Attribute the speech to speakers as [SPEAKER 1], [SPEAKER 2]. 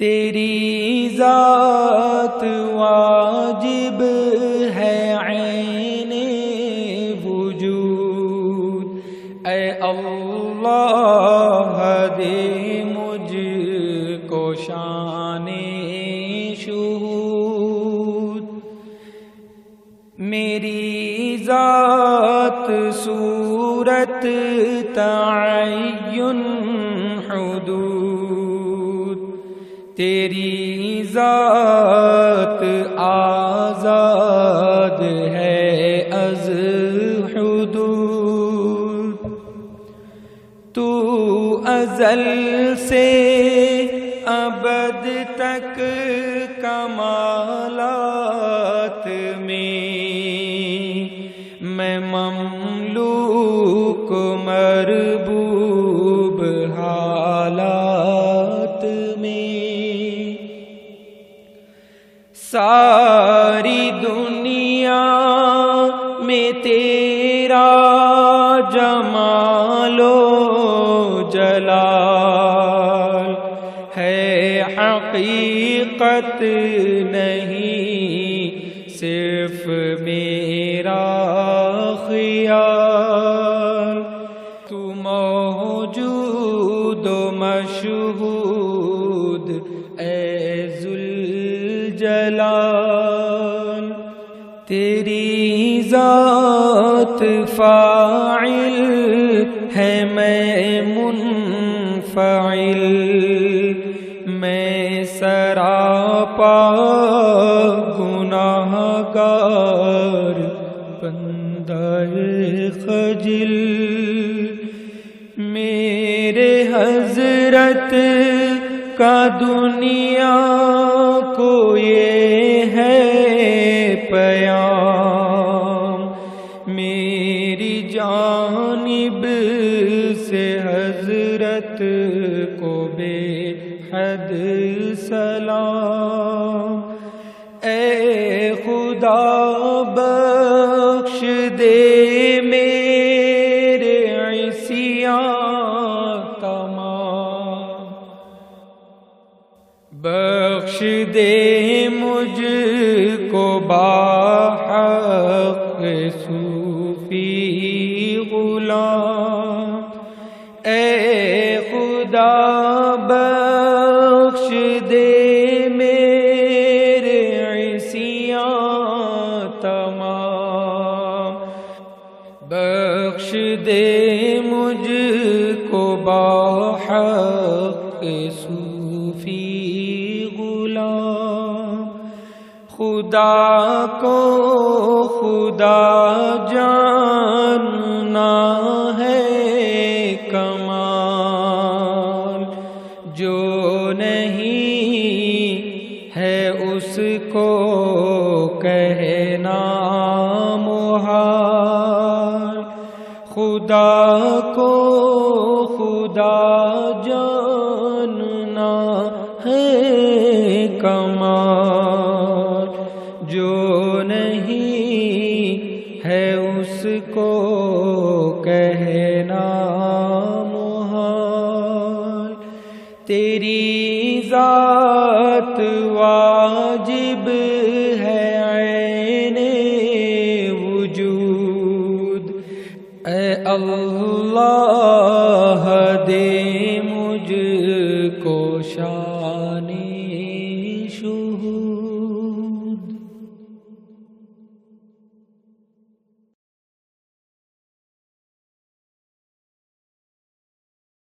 [SPEAKER 1] تیری ذات واجب ہے عین وجود، اے اللہ دے مجھ کو شان شہود۔ میری ذات صورت تعین حدود، تیری ذات آزاد ہے از حدود۔ تو ازل سے ابد تک کمالات میں مملوک مربوب حالات میں، ساری دنیا میں تیرا جمال و جلال ہے، حقیقت نہیں صرف میرا خیال۔ تو موجود و مشہود اے ذوالجلال، تیری ذات فاعل ہے میں منفعل، میں سراپا گناہ گار بندہ خجل۔ میرے حضرت کا دنیا کو یہ ہے پیام، میری جانب سے حضرت کو بے حد سلام۔ اے خدا بخش دے میرے عصیان تمام، بخش دے مجھ کو باحق صوفی غلام۔ اے خدا بخش دے میرے عصیان تمام، بخش دے مجھ کو باحق صوفی غلام۔ خدا کو خدا جاننا ہے کمال، جو نہیں ہے اس کو کہنا محال۔ خدا کو خدا جاننا ہے کمال، جو نہیں ہے اس کو کہنا محال۔ تیری ذات واجب ہے عین وجود، اے اللہ دے مجھ کو شان